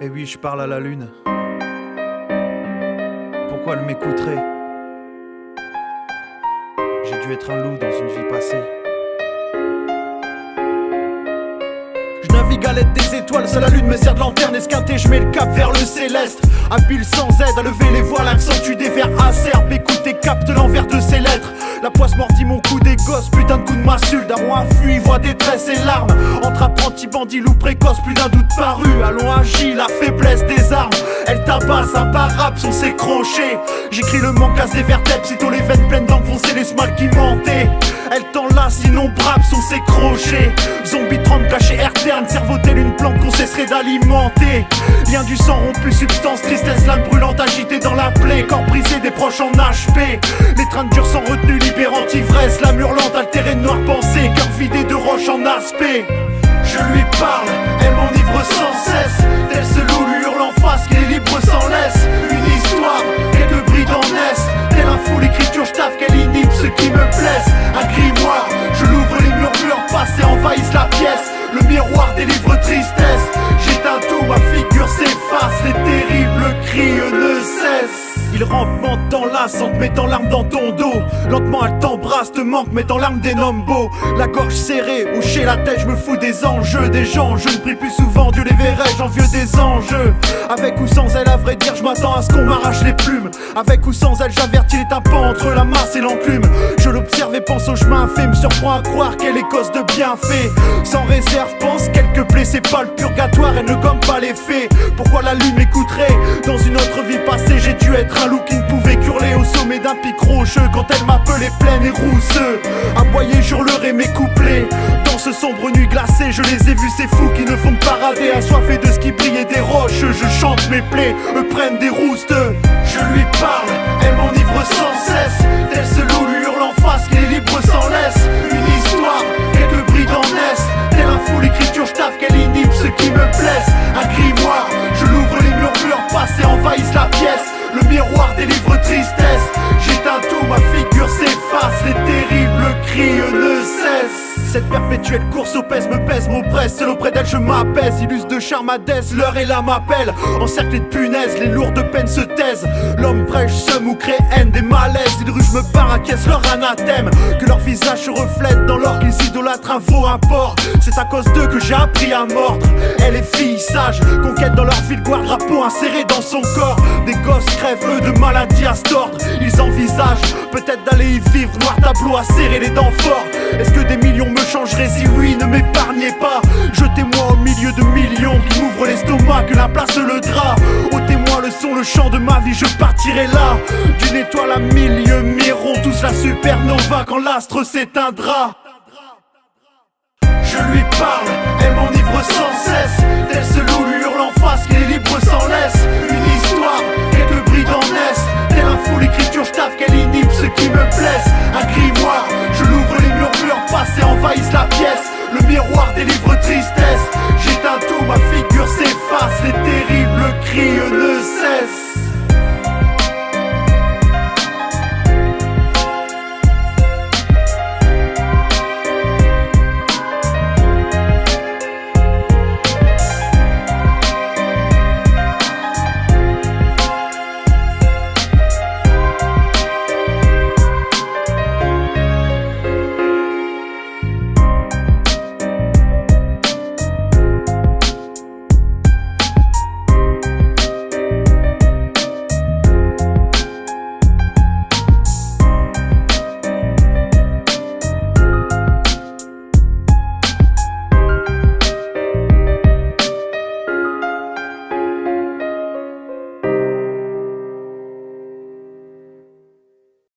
Et oui, je parle à la lune. Pourquoi elle m'écouterait? J'ai dû être un loup dans une vie passée. Je navigue à l'aide des étoiles, seule la lune me sert de lanterne esquintée, je mets le cap vers le céleste. Habile sans aide à lever les voiles, accentue des vers acerbes. Écoute et capte l'envers de ses lettres. La poisse mordit mon cou des gosses, putain de coup de massule. Daron a fui, voix détresse et larmes. Entre apprentis bandits, loup précoce, plus d'un doute paru. Allons agis, la faiblesse des armes. Elle tabasse, imparable sont ses crochets. J'écris le manque des vertèbres, sitôt les veines pleines d'enfoncer les smalles qui mentaient. Elle t'enlace, innombrables sont ses crochets. Zombie trempe caché R-terne, cerveau tel une plante qu'on cesserait d'alimenter. Lien du sang rompu, substance, tristesse, lame brûlante agitée dans la plaie. Corps brisé, des proches en HP. L'étreinte dure sans retenue, libérante ivresse. Lame hurlante, altérée de noire pensée. Cœur vidé de roche en aspect. Je lui parle, elle m'enivre sans cesse. Tel ce loup lui hurle en face, qu'il est libre sans laisse. Une histoire, quelques brides en est. Tel un fou, l'écriture, je taffe qu'elle inhibe ce qui me blesse. Un grimoire, je l'ouvre, les murmures passent et envahissent la pièce. Le miroir délivre tristesse. J'éteins tout, ma figure s'efface. Les terribles cris ne cessent. Il rampe, t'enlace, mettant l'arme dans ton dos. Lentement elle t'embrasse, te manque, mettant l'arme des noms beaux. La gorge serrée, hocher la tête, je me fous des enjeux. Des gens, je ne prie plus souvent, Dieu les verrait, j'envieux des enjeux. Avec ou sans elle, à vrai dire, je m'attends à ce qu'on m'arrache les plumes. Avec ou sans elle, j'avertis les tympans entre la masse et l'enclume. Je l'observe et pense au chemin fait, me surprend à croire qu'elle est cause de bienfaits. Sans réserve, pense quelques plaies, c'est pas le purgatoire, elle ne gomme pas les faits. Pourquoi la lune m'écouterait? Dans une autre vie passée, j'ai dû être un loup qui ne pouvait qu'hurler au sommet d'un pic rocheux. Quand elle m'appelait pleine et rousseux, aboyer, j'hurlerai mes couplets. Dans ce sombre nuit glacée, je les ai vus, ces fous qui ne font que parader, assoiffés de ce qui brillait des roches. Je chante mes plaies, eux prennent des roustes. Je lui parle, elle m'enivre sans cesse. Tel ce loup lui hurle en face, qu'il est libre sans laisse. Une histoire, quelques brides en est. Tel un fou, l'écriture, je taffe qu'elle inhibe ce qui me blesse. Un grimoire, je l'ouvre, les murmures passent et envahissent la pièce. Le miroir délivre tristesse. J'éteins tout, ma figure s'efface. Les terribles cris ne cessent. Cette perpétuelle course aux pèse me pèse, m'oppresse. Seul auprès d'elle je m'apaise. Illustre de charme Hadès, l'heure est là m'appelle. Encerclé de punaises, les lourdes peines se taisent. L'homme prêche, seum ou crée haine, des malaises. Ils rugent me paracaissent leur anathème. Que leur visage se reflète dans l'or qu'ils idolâtrent un veau import. C'est à cause d'eux que j'ai appris à mordre. Elle est fille sage, conquête dans leur fil gloire, drapeau inséré dans son corps. Des gosses crèvent eux de maladies à se tordre. Ils envisagent peut-être d'aller y vivre, noir tableau à serrer les dents forts. Est-ce que des millions me changeraient? Si oui, ne m'épargnez pas. Jetez-moi au milieu de millions qui m'ouvrent l'estomac, que la place le drap. Ôtez-moi le son, le chant de ma vie, je partirai là. D'une étoile à milieu, mirons tous la supernova quand l'astre s'éteindra. Je lui parle, elle m'enivre sans cesse. Tel ce loup lui hurle en face, qu'il est libre sans laisse. Une